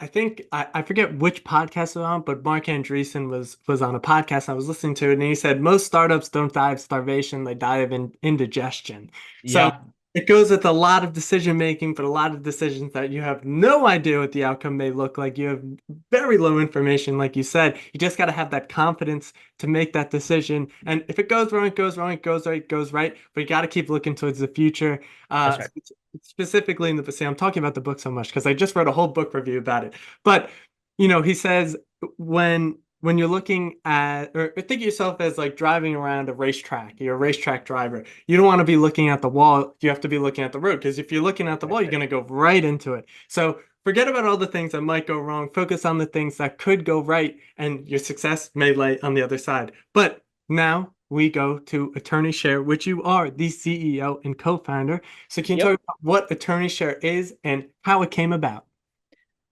I think I forget which podcast it was on, but Mark Andreessen was on a podcast I was listening to, and he said most startups don't die of starvation; they die of indigestion. So Yeah, it goes with a lot of decision making, but a lot of decisions that you have no idea what the outcome may look like. You have very low information, like you said. You just got to have that confidence to make that decision. And if it goes wrong, it goes wrong. It goes right, it goes right. But you got to keep looking towards the future. that's right. Specifically in the, say, I'm talking about the book so much because I just wrote a whole book review about it. But he says when you're looking at, or think of yourself as like driving around a racetrack, you're a racetrack driver. You don't want to be looking at the wall. You have to be looking at the road, because if you're looking at the wall, you're going to go right into it. So forget about all the things that might go wrong. Focus on the things that could go right, and your success may lay on the other side. But now we go to Attorney Share, which you are the CEO and co-founder. So can you talk Yep. about what Attorney Share is and how it came about?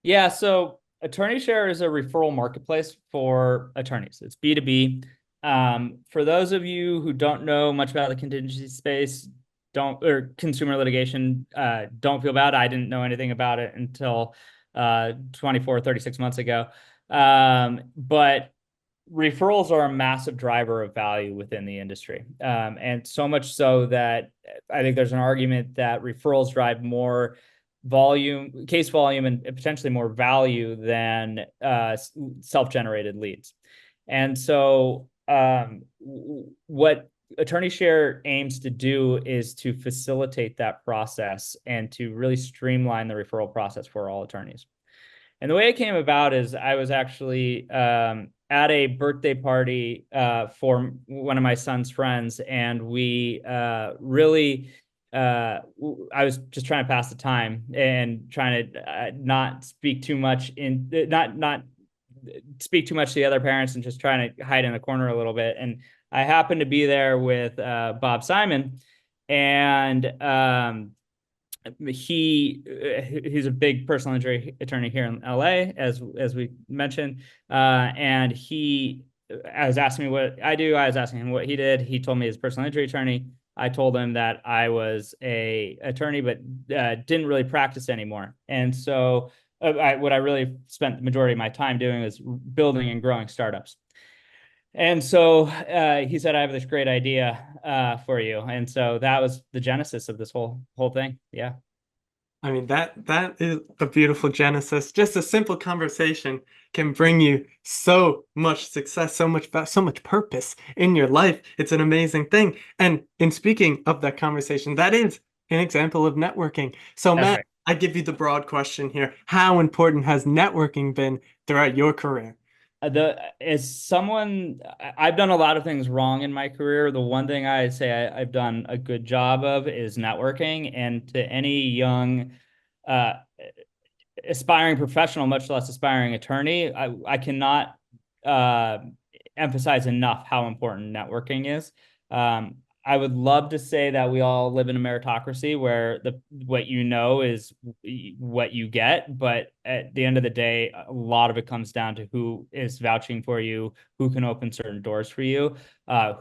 Yeah. So Attorney Share is a referral marketplace for attorneys. It's B2B. For those of you who don't know much about the contingency space, or consumer litigation, don't feel bad. I didn't know anything about it until 24, 36 months ago. But referrals are a massive driver of value within the industry. And so much so that I think there's an argument that referrals drive more case volume, and potentially more value than self-generated leads. And so what Attorney Share aims to do is to facilitate that process and to really streamline the referral process for all attorneys. And the way it came about is I was actually at a birthday party for one of my son's friends, and we really I was just trying to pass the time and trying to not speak too much not speak too much to the other parents, and just trying to hide in the corner a little bit. And I happened to be there with Bob Simon, and he's a big personal injury attorney here in LA, as we mentioned, and I was asking me what I do. I was asking him what he did. He told me he's a personal injury attorney. I told him that I was a attorney, but didn't really practice anymore. And so what I really spent the majority of my time doing was building and growing startups. And so he said, I have this great idea for you. And so that was the genesis of this whole thing. Yeah. I mean, that is a beautiful genesis. Just a simple conversation can bring you so much success, so much purpose in your life. It's an amazing thing. And in speaking of that conversation, that is an example of networking. So That's Matt, right. I give you the broad question here. How important has networking been throughout your career? As someone, I've done a lot of things wrong in my career. The one thing I'd say I've done a good job of is networking. And to any young aspiring professional, much less aspiring attorney, I cannot emphasize enough how important networking is. I would love to say that we all live in a meritocracy where what you know is what you get, but at the end of the day, a lot of it comes down to who is vouching for you, who can open certain doors for you,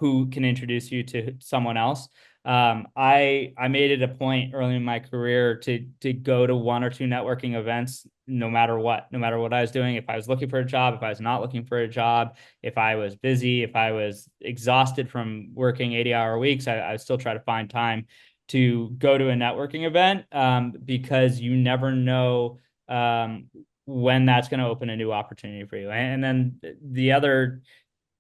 who can introduce you to someone else. I made it a point early in my career to go to one or two networking events, no matter what I was doing. If I was looking for a job, if I was not looking for a job, if I was busy, if I was exhausted from working 80-hour weeks, I would still try to find time to go to a networking event, because you never know when that's going to open a new opportunity for you. And then the other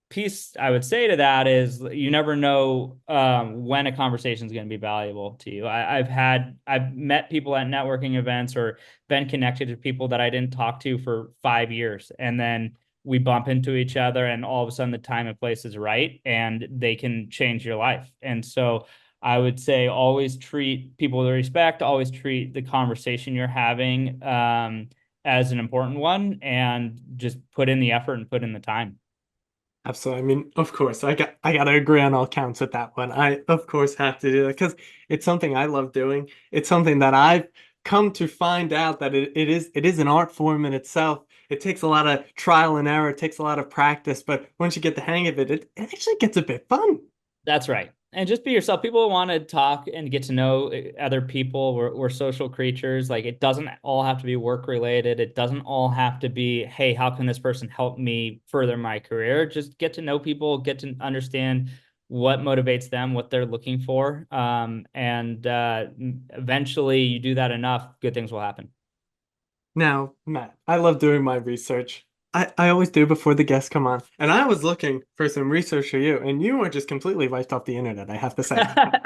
piece I would say to that is you never know when a conversation is going to be valuable to you. I've met people at networking events or been connected to people that I didn't talk to for 5 years, and then we bump into each other, and all of a sudden the time and place is right, and they can change your life. And so I would say always treat people with respect, always treat the conversation you're having as an important one, and just put in the effort and put in the time. Absolutely. I mean, of course, I gotta agree on all counts with that one. I of course have to do that because it's something I love doing. It's something that I've come to find out that it is an art form in itself. It takes a lot of trial and error, it takes a lot of practice, but once you get the hang of it, it actually gets a bit fun. That's right. And just be yourself. People want to talk and get to know other people. We're social creatures. Like, it doesn't all have to be work related. It doesn't all have to be, hey, how can this person help me further my career? Just get to know people, get to understand what motivates them, what they're looking for. And eventually you do that enough, good things will happen. Now, Matt, I love doing my research. I always do before the guests come on. And I was looking for some research for you, and you were just completely wiped off the internet, I have to say.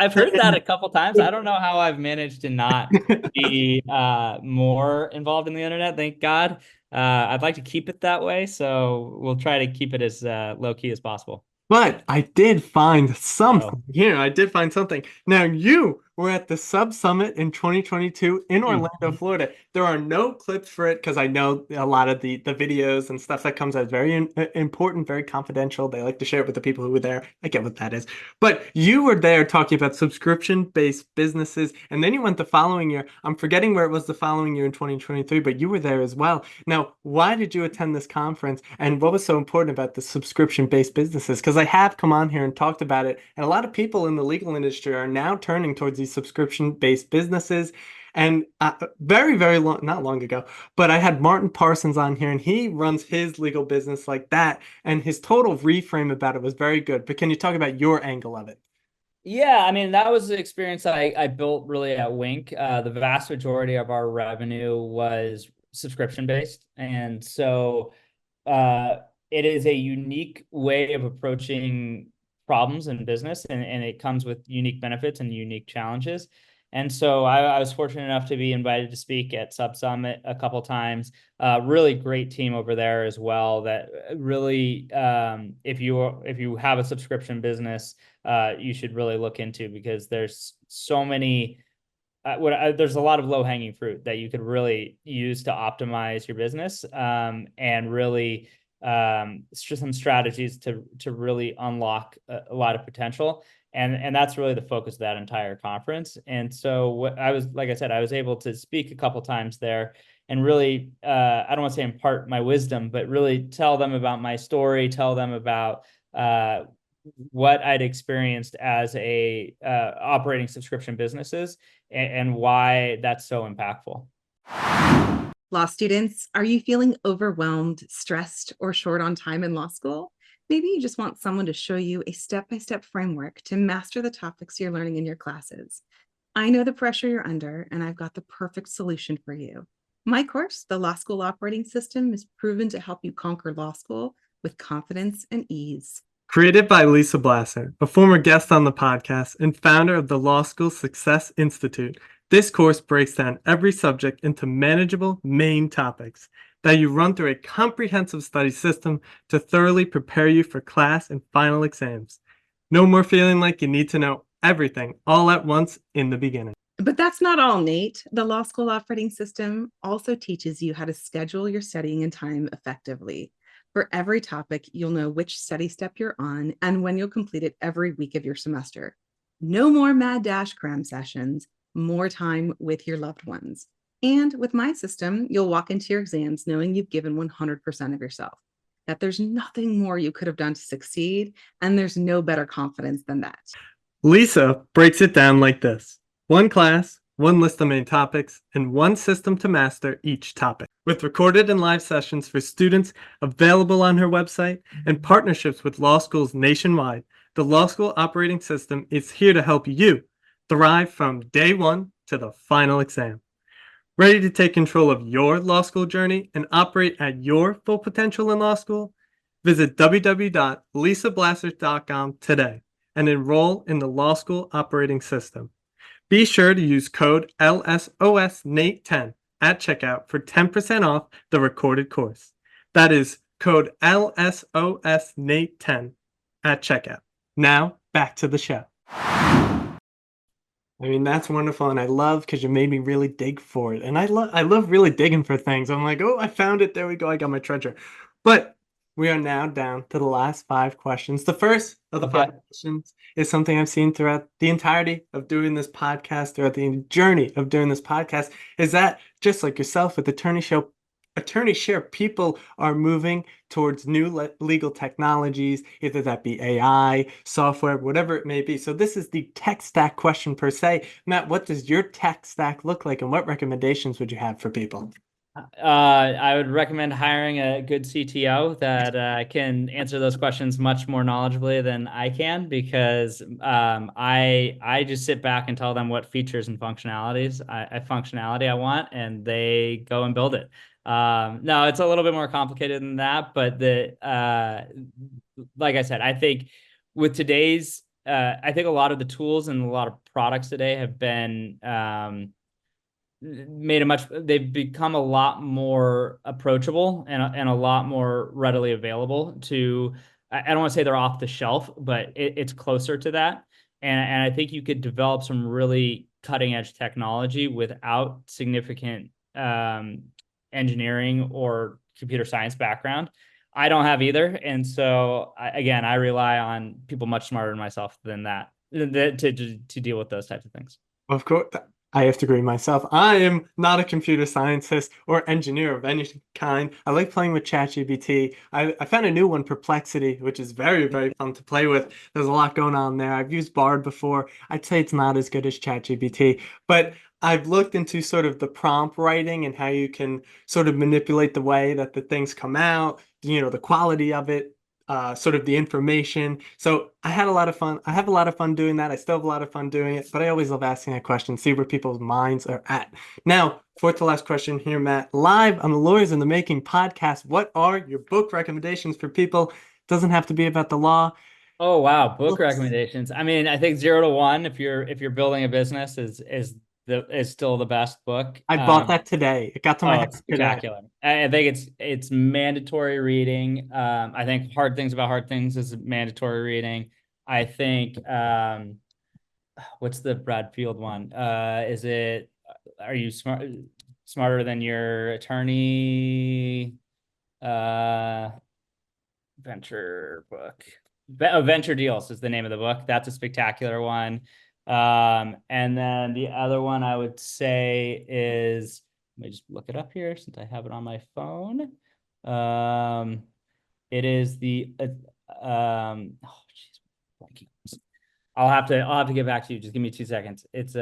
I've heard that a couple times. I don't know how I've managed to not be more involved in the internet. Thank God. I'd like to keep it that way, so we'll try to keep it as low key as possible. But I did find Oh, something here. I did find something. Now, you We're at the Sub Summit in 2022 in Orlando, Florida. There are no clips for it because I know a lot of the videos and stuff that comes out is very important, very confidential. They like to share it with the people who were there. I get what that is. But you were there talking about subscription-based businesses, and then you went the following year. I'm forgetting where it was the following year in 2023, but you were there as well. Now, why did you attend this conference, and what was so important about the subscription-based businesses? Because I have come on here and talked about it, and a lot of people in the legal industry are now turning towards these subscription-based businesses. And very, very long, not long ago, but I had Martin Parsons on here, and he runs his legal business like that. And his total reframe about it was very good. But can you talk about your angle of it? Yeah, I mean, that was the experience I built really at Winc. The vast majority of our revenue was subscription based. And so it is a unique way of approaching problems in business, and it comes with unique benefits and unique challenges. And so I was fortunate enough to be invited to speak at Sub Summit a couple times. Really great team over there as well. That really, if you have a subscription business, you should really look into, because there's so many. There's a lot of low-hanging fruit that you could really use to optimize your business, and really some strategies to really unlock a lot of potential. And that's really the focus of that entire conference. And so like I said, I was able to speak a couple times there and really, I don't want to say impart my wisdom, but really tell them about my story, tell them about what I'd experienced as a operating subscription businesses, and why that's so impactful. Law students, are you feeling overwhelmed, stressed, or short on time in law school? Maybe you just want someone to show you a step-by-step framework to master the topics you're learning in your classes. I know the pressure you're under, and I've got the perfect solution for you. My course, The Law School Operating System, is proven to help you conquer law school with confidence and ease. Created by Lisa Blasser, a former guest on the podcast and founder of the Law School Success Institute, this course breaks down every subject into manageable main topics that you run through a comprehensive study system to thoroughly prepare you for class and final exams. No more feeling like you need to know everything all at once in the beginning. But that's not all, Nate. The Law School Operating System also teaches you how to schedule your studying and time effectively. For every topic, you'll know which study step you're on and when you'll complete it every week of your semester. No more mad dash cram sessions, more time with your loved ones. And with my system, you'll walk into your exams knowing you've given 100% of yourself, that there's nothing more you could have done to succeed, and there's no better confidence than that. Lisa breaks it down like this: one class, one list of main topics, and one system to master each topic. With recorded and live sessions for students available on her website and partnerships with law schools nationwide, the Law School Operating System is here to help you thrive from day one to the final exam. Ready to take control of your law school journey and operate at your full potential in law school? Visit www.lisablasser.com today and enroll in the Law School Operating System. Be sure to use code LSOSNATE10 at checkout for 10% off the recorded course. That is code LSOSNATE10 at checkout. Now, back to the show. I mean, that's wonderful, and I love, because you made me really dig for it. And I love really digging for things. I'm like, oh, I found it. There we go. I got my treasure. But we are now down to the last 5 questions. The first of the 5 questions is something I've seen throughout the entirety of doing this podcast, throughout the journey of doing this podcast, is that just like yourself with Attorney Share, people are moving towards new legal technologies, either that be AI, software, whatever it may be. So this is the tech stack question per se. Matt, what does your tech stack look like, and what recommendations would you have for people? I would recommend hiring a good CTO that can answer those questions much more knowledgeably than I can, because I just sit back and tell them what features and functionality I want, and they go and build it. No, it's a little bit more complicated than that, but like I said, I think with today's, I think a lot of the tools and a lot of products today have been they've become a lot more approachable and a lot more readily available to, I don't want to say they're off the shelf, but it's closer to that. And I think you could develop some really cutting edge technology without significant engineering or computer science background. I don't have either. And so I rely on people much smarter than myself than that to deal with those types of things. Of course, I have to agree myself. I am not a computer scientist or engineer of any kind. I like playing with ChatGPT. I found a new one, Perplexity, which is very, very fun to play with. There's a lot going on there. I've used Bard before. I'd say it's not as good as ChatGPT, but I've looked into sort of the prompt writing and how you can sort of manipulate the way that the things come out, the quality of it, sort of the information. So I had a lot of fun. I have a lot of fun doing that. I still have a lot of fun doing it, but I always love asking that question, see where people's minds are at. Now, fourth to last question here, Matt, live on the Lawyers in the Making podcast. What are your book recommendations for people? Doesn't have to be about the law. Oh, wow. Book recommendations. I mean, I think 0 to 1, if you're building a business, is still the best book. I bought that today. It got to my house it's spectacular. Today. I think it's mandatory reading. I think Hard Things About Hard Things is mandatory reading. I think what's the Brad Field one? Is it Are You Smarter Than Your Attorney? Venture book. Venture Deals is the name of the book. That's a spectacular one. And then the other one I would say is, let me just look it up here since I have it on my phone. It is the I'll have to get back to you. Just give me 2 seconds. It's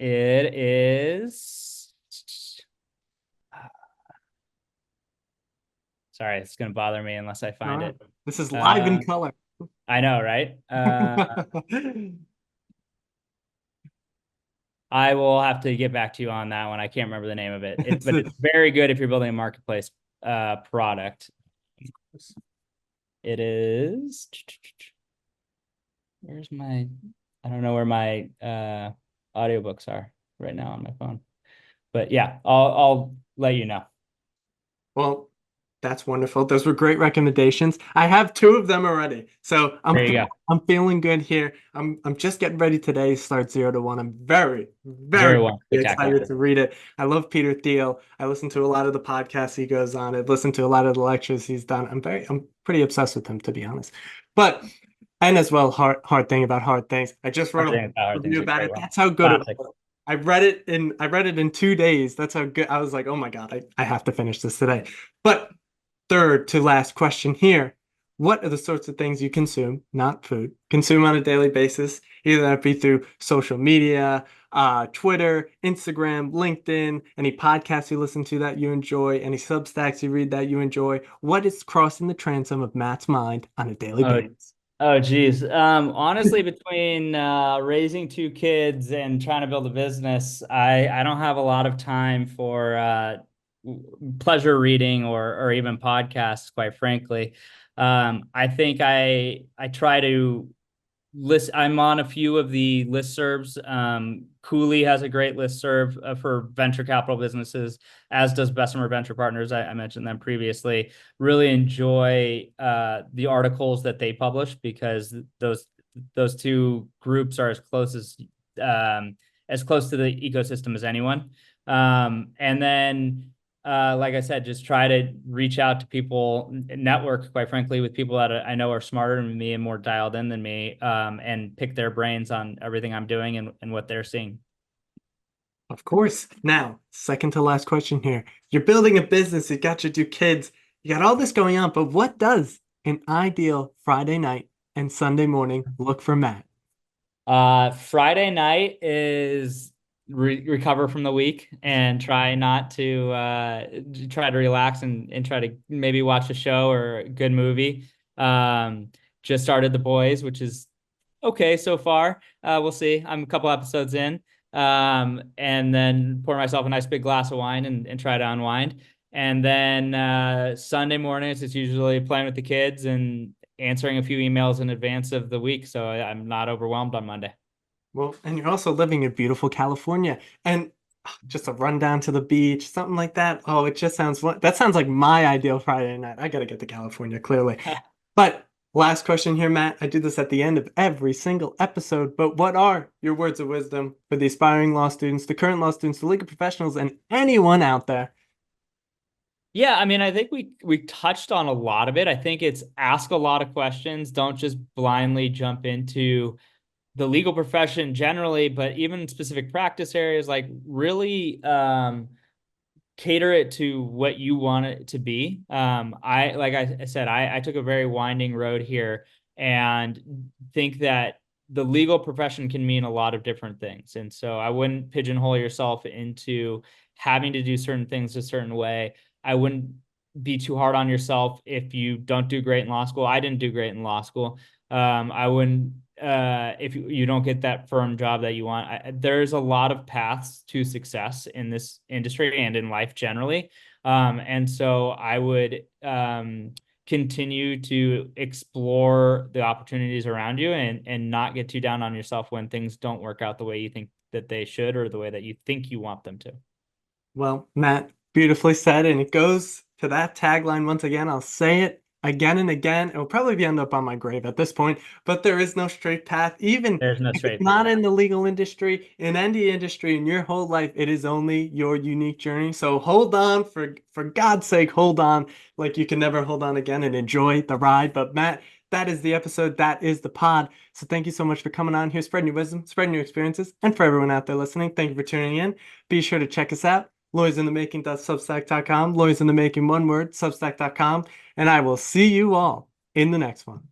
it is sorry, it's gonna bother me unless I find it. This is live in color. I know, right? I will have to get back to you on that one. I can't remember the name of it. But it's very good if you're building a marketplace product. It is. I don't know where my audiobooks are right now on my phone. But yeah, I'll let you know. Well, that's wonderful. Those were great recommendations. I have 2 of them already. So I'm feeling good here. I'm just getting ready today to start 0 to 1. I'm very, very excited to read it. I love Peter Thiel. I listen to a lot of the podcasts he goes on. I've listened to a lot of the lectures he's done. I'm pretty obsessed with him, to be honest. But and as well, hard thing about hard things. I just wrote a review about it. That's how good it was. I read it in 2 days. That's how good. I was like, oh my God, I have to finish this today. But third to last question here. What are the sorts of things you consume, not food, consume on a daily basis, either that be through social media, Twitter, Instagram, LinkedIn, any podcasts you listen to that you enjoy, any Substacks you read that you enjoy? What is crossing the transom of Matt's mind on a daily basis? Oh, geez. Honestly, between raising 2 kids and trying to build a business, I don't have a lot of time for pleasure reading or even podcasts, quite frankly. I think I try to list. I'm on a few of the listservs. Cooley has a great listserv for venture capital businesses, as does Bessemer Venture Partners. I mentioned them previously. Really enjoy the articles that they publish because those 2 groups are as close to the ecosystem as anyone. And then like I said, just try to reach out to people, network, quite frankly, with people that I know are smarter than me and more dialed in than me, and pick their brains on everything I'm doing and what they're seeing. Of course. Now, second to last question here. You're building a business, you got your 2 kids, you got all this going on, but what does an ideal Friday night and Sunday morning look for Matt? Friday night is recover from the week and try not to try to relax and try to maybe watch a show or a good movie. Just started The Boys, which is okay so far. We'll see. I'm a couple episodes in. And then pour myself a nice big glass of wine and try to unwind. And then Sunday mornings, it's usually playing with the kids and answering a few emails in advance of the week, so I'm not overwhelmed on Monday. Well, and you're also living in beautiful California, and just a run down to the beach, something like that. Oh, that sounds like my ideal Friday night. I got to get to California, clearly. But Last question here, Matt. I do this at the end of every single episode, but what are your words of wisdom for the aspiring law students, the current law students, the legal professionals, and anyone out there? Yeah, I mean, I think we touched on a lot of it. I think it's ask a lot of questions. Don't just blindly jump into the legal profession generally, but even specific practice areas, like really cater it to what you want it to be. Like I said, I took a very winding road here and think that the legal profession can mean a lot of different things. And so I wouldn't pigeonhole yourself into having to do certain things a certain way. I wouldn't be too hard on yourself if you don't do great in law school. I didn't do great in law school. I wouldn't if you don't get that firm job that you want. There's a lot of paths to success in this industry and in life generally. And so I would continue to explore the opportunities around you and not get too down on yourself when things don't work out the way you think that they should or the way that you think you want them to. Well, Matt, beautifully said. And it goes to that tagline once again. I'll say it again and again. It will probably end up on my grave at this point, but there is no straight path. Even There's no if straight it's not path. in the legal industry, in any industry, in your whole life, it is only your unique journey. So hold on, for God's sake, hold on like you can never hold on again, and enjoy the ride. But Matt, that is the episode. That is the pod. So thank you so much for coming on here, spreading your wisdom, spreading your experiences. And for everyone out there listening, thank you for tuning in. Be sure to check us out. LawyersInTheMaking.substack.com, Lawyers in the Making, one word, substack.com, and I will see you all in the next one.